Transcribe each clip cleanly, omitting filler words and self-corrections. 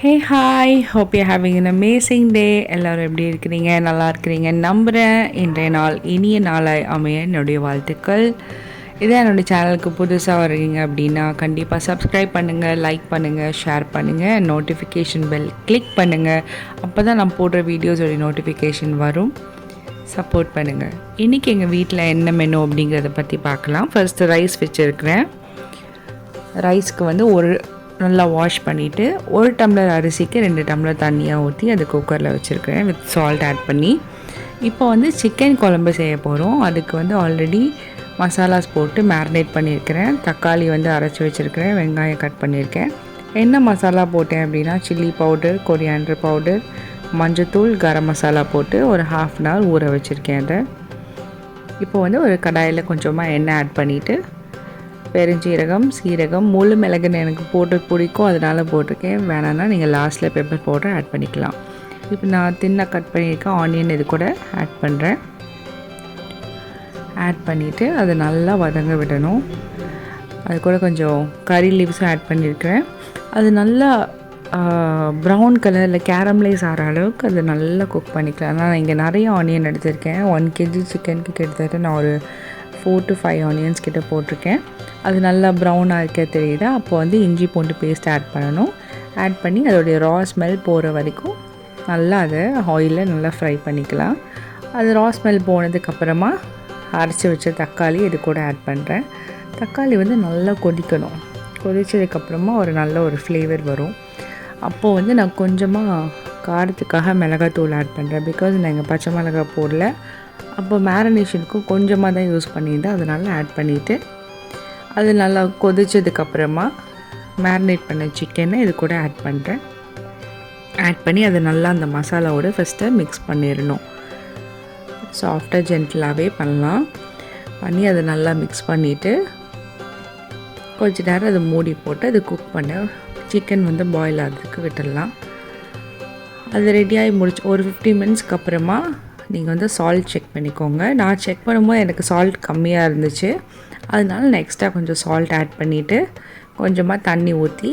Hey hi, hope you having an amazing day. எல்லோரும் எப்படி இருக்கிறீங்க? நல்லா இருக்கிறீங்க நம்புகிறேன். இன்றைய நாள் இனிய நாளாய் அமைய என்னுடைய வாழ்த்துக்கள். இதே என்னுடைய சேனலுக்கு புதுசாக வரீங்க அப்படின்னா கண்டிப்பாக சப்ஸ்கிரைப் பண்ணுங்கள், லைக் பண்ணுங்கள், ஷேர் பண்ணுங்கள், நோட்டிஃபிகேஷன் பெல் கிளிக் பண்ணுங்கள். அப்போ தான் நான் போடுற வீடியோஸோடைய நோட்டிஃபிகேஷன் வரும். சப்போர்ட் பண்ணுங்கள். இன்றைக்கி எங்கள் வீட்டில் என்ன மெனு அப்படிங்கிறத பற்றி பார்க்கலாம். ஃபர்ஸ்ட்டு ரைஸ் வச்சுருக்கிறேன். ரைஸ்க்கு வந்து நல்லா வாஷ் பண்ணிவிட்டு 1 டம்ளர் அரிசிக்கு 2 டம்ளர் தண்ணியாக ஊற்றி அது குக்கரில் வச்சுருக்கிறேன் வித் சால்ட் ஆட் பண்ணி. இப்போ வந்து சிக்கன் குழம்பு செய்ய போகிறோம். அதுக்கு வந்து ஆல்ரெடி மசாலாஸ் போட்டு மேரினேட் பண்ணியிருக்கிறேன். தக்காளி வந்து அரைச்சி வச்சுருக்கிறேன், வெங்காயம் கட் பண்ணியிருக்கேன். என்ன மசாலா போட்டேன் அப்படின்னா சில்லி பவுடர், கொரியாண்டர் பவுடர், மஞ்சத்தூள், கரம் மசாலா போட்டு ஒரு 1/2 அன் ஹவர் ஊற வச்சுருக்கேன். அதை இப்போ வந்து ஒரு கடாயில் கொஞ்சமாக எண்ணெய் ஆட் பண்ணிவிட்டு பெருஞ்சீரகம், சீரகம், முழு மிளகுன்னு எனக்கு போட்டு பிடிக்கும், அதனால் போட்டிருக்கேன். வேணான்னா நீங்கள் லாஸ்ட்டில் பெப்பர் பவுடர் ஆட் பண்ணிக்கலாம். இப்போ நான் தின்னாக கட் பண்ணியிருக்கேன் ஆனியன் இது கூட ஆட் பண்ணுறேன். ஆட் பண்ணிவிட்டு அதை நல்லா வதங்க விடணும். அது கூட கொஞ்சம் கறி லீவ்ஸும் ஆட் பண்ணியிருக்கிறேன். அது நல்லா ப்ரௌன் கலரில் கேரமலைஸ் ஆகிற அளவுக்கு அதை நல்லா குக் பண்ணிக்கலாம். நான் இங்கே நிறைய ஆனியன் எடுத்திருக்கேன். 1 kg சிக்கனுக்கு கிட்டத்தட்ட நான் ஒரு 4 to 5 ஆனியன்ஸ் கிட்ட போட்டிருக்கேன். அது நல்லா ப்ரௌனாக இருக்க தெரியுதா? அப்போ வந்து இஞ்சி பூண்டு பேஸ்ட் ஆட் பண்ணணும். ஆட் பண்ணி அதோடைய ரா ஸ்மெல் போகிற வரைக்கும் நல்லா அதை ஆயிலில் நல்லா ஃப்ரை பண்ணிக்கலாம். அது ரா ஸ்மெல் போனதுக்கப்புறமா அரைச்சி வச்ச தக்காளி இது கூட ஆட் பண்ணுறேன். தக்காளி வந்து நல்லா கொதிக்கணும். கொதித்ததுக்கப்புறமா ஒரு நல்ல ஒரு ஃப்ளேவர் வரும். அப்போது வந்து நான் கொஞ்சமாக காரத்துக்காக மிளகாத்தூள் ஆட் பண்ணுறேன். பிகாஸ் நான் இங்கே பச்சை மிளகாய் போடல. அப்போ மேரினேஷனுக்கும் கொஞ்சமாக தான் யூஸ் பண்ணியிருந்தேன். அதனால் ஆட் பண்ணிவிட்டு அது நல்லா கொதிச்சதுக்கப்புறமா மேரினேட் பண்ண சிக்கனை இது கூட ஆட் பண்ணுறேன். ஆட் பண்ணி அதை நல்லா அந்த மசாலாவோடு ஃபஸ்ட்டு மிக்ஸ் பண்ணிடணும். சாஃப்டாக ஜென்டிலாகவே பண்ணலாம். பண்ணி அதை நல்லா மிக்ஸ் பண்ணிவிட்டு கொஞ்ச நேரம் அதை மூடி போட்டு அது குக் பண்ண சிக்கன் வந்து பாயில் ஆகிறதுக்கு விட்டுடலாம். அது ரெடியாகி முடிச்சு ஒரு 15 மினிட்ஸ்க்கு அப்புறமா நீங்கள் வந்து சால்ட் செக் பண்ணிக்கோங்க. நான் செக் பண்ணும்போது எனக்கு சால்ட் கம்மியாக இருந்துச்சு. அதனால நான் எக்ஸ்ட்ரா கொஞ்சம் சால்ட் ஆட் பண்ணிவிட்டு கொஞ்சமாக தண்ணி ஊற்றி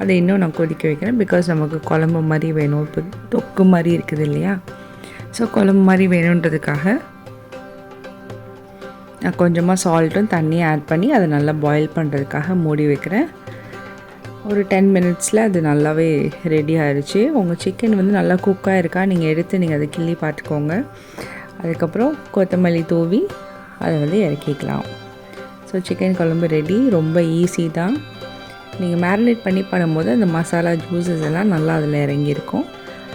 அதை இன்னும் நான் கொதிக்க வைக்கிறேன். பிகாஸ் நமக்கு குழம்பு மாதிரி வேணும். இப்போ தொக்கு மாதிரி இருக்குது இல்லையா? ஸோ குழம்பு மாதிரி வேணுன்றதுக்காக நான் கொஞ்சமாக சால்ட்டும் தண்ணியும் ஆட் பண்ணி அதை நல்லா பாயில் பண்ணுறதுக்காக மூடி வைக்கிறேன். ஒரு 10 மினிட்ஸில் அது நல்லாவே ரெடி ஆகிடுச்சு. உங்கள் சிக்கன் வந்து நல்லா குக்காக இருக்கா நீங்கள் எடுத்து நீங்கள் அதை கிள்ளி பார்த்துக்கோங்க. அதுக்கப்புறம் கொத்தமல்லி தூவி அதை வந்து இறக்கிக்கலாம். ஸோ சிக்கன் குழம்பு ரெடி. ரொம்ப ஈஸி தான். நீங்கள் மேரினேட் பண்ணி பண்ணும்போது அந்த மசாலா ஜூஸஸ் எல்லாம் நல்லா அதில் இறங்கியிருக்கும்.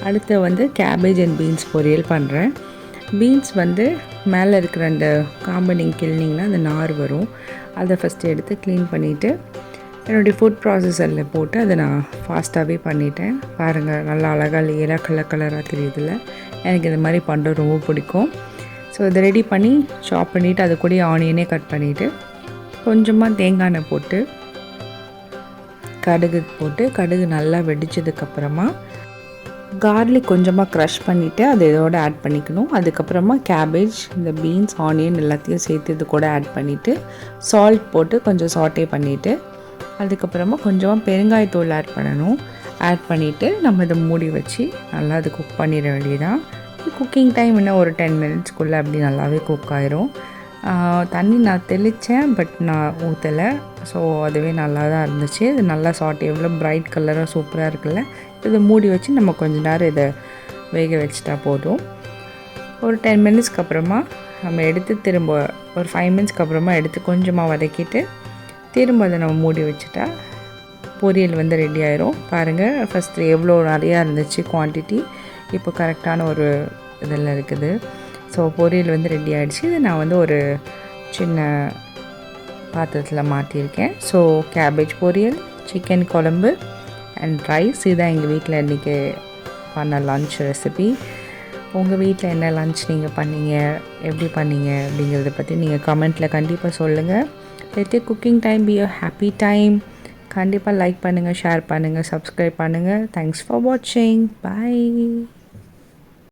அடுத்து வந்து கேபேஜ் அண்ட் பீன்ஸ் பொரியல் பண்ணுறேன். பீன்ஸ் வந்து மேலே இருக்கிற அந்த காம்பை நீங்கள் கிள்னிங்கன்னா அந்த நார் வரும். அதை ஃபஸ்ட்டு எடுத்து க்ளீன் பண்ணிவிட்டு என்னுடைய ஃபுட் ப்ராசஸரில் போட்டு அதை நான் ஃபாஸ்ட்டாகவே பண்ணிட்டேன். பாருங்கள் நல்லா அழகாக லேயராக கலராக தெரியுதில்ல? எனக்கு இந்த மாதிரி பண்ணுறது ரொம்ப பிடிக்கும். ஸோ இதை ரெடி பண்ணி சாப் பண்ணிவிட்டு அது கூட ஆனியனே கட் பண்ணிவிட்டு கொஞ்சமாக தேங்காய் எண்ணெய் போட்டு கடுகு நல்லா வெடித்ததுக்கப்புறமா கார்லிக் கொஞ்சமாக க்ரஷ் பண்ணிவிட்டு அதை இதோட ஆட் பண்ணிக்கணும். அதுக்கப்புறமா கேபேஜ், இந்த பீன்ஸ், ஆனியன் எல்லாத்தையும் சேர்த்து இது கூட ஆட் பண்ணிவிட்டு சால்ட் போட்டு கொஞ்சம் சாட்டே பண்ணிவிட்டு அதுக்கப்புறமா கொஞ்சமாக பெருங்காயத்தூள் ஆட் பண்ணணும். ஆட் பண்ணிவிட்டு நம்ம இதை மூடி வச்சு நல்லா அது குக் பண்ணிட வேண்டியதான். குக்கிங் டைம் இன்னும் ஒரு 10 மினிட்ஸ்க்குள்ளே அப்படி நல்லாவே குக் ஆயிரும். தண்ணி நான் தெளித்தேன், பட் நான் ஊற்றலை. ஸோ அதுவே நல்லா தான் இருந்துச்சு. இது நல்லா சாட்டே எவ்வளோ பிரைட் கலராக சூப்பராக இருக்குல்ல? இதை மூடி வச்சு நம்ம கொஞ்ச நேரம் இதை வேக வச்சுட்டா போதும். ஒரு 10 மினிட்ஸ்க்கு அப்புறமா நம்ம எடுத்து திரும்ப ஒரு 5 மினிட்ஸ்க்கு அப்புறமா எடுத்து கொஞ்சமாக வதக்கிட்டு திரும்ப அதை நம்ம மூடி வச்சுட்டா பொரியல் வந்து ரெடி ஆயிரும். பாருங்கள், ஃபஸ்ட்டு எவ்வளோ நிறையா இருந்துச்சு குவான்டிட்டி, இப்போ கரெக்டான ஒரு இதில் இருக்குது. ஸோ பொரியல் வந்து ரெடி ஆகிடுச்சு. இது நான் வந்து ஒரு சின்ன பாத்திரத்தில் மாற்றிருக்கேன். ஸோ கேபேஜ் பொரியல், சிக்கன் குழம்பு அண்ட் ரைஸ், இதுதான் எங்கள் வீட்டில் இன்றைக்கி பண்ண லன்ச் ரெசிபி. உங்கள் வீட்டில் என்ன லன்ச் நீங்கள் பண்ணீங்க, எப்படி பண்ணீங்க அப்படிங்கிறத பற்றி நீங்கள் கமெண்ட்டில் கண்டிப்பாக சொல்லுங்கள். let your cooking time be a happy time. கண்டிப்பாக லைக் பண்ணுங்கள், ஷேர் பண்ணுங்கள், சப்ஸ்கிரைப் பண்ணுங்கள். தேங்க்ஸ் ஃபார் வாட்சிங். பை.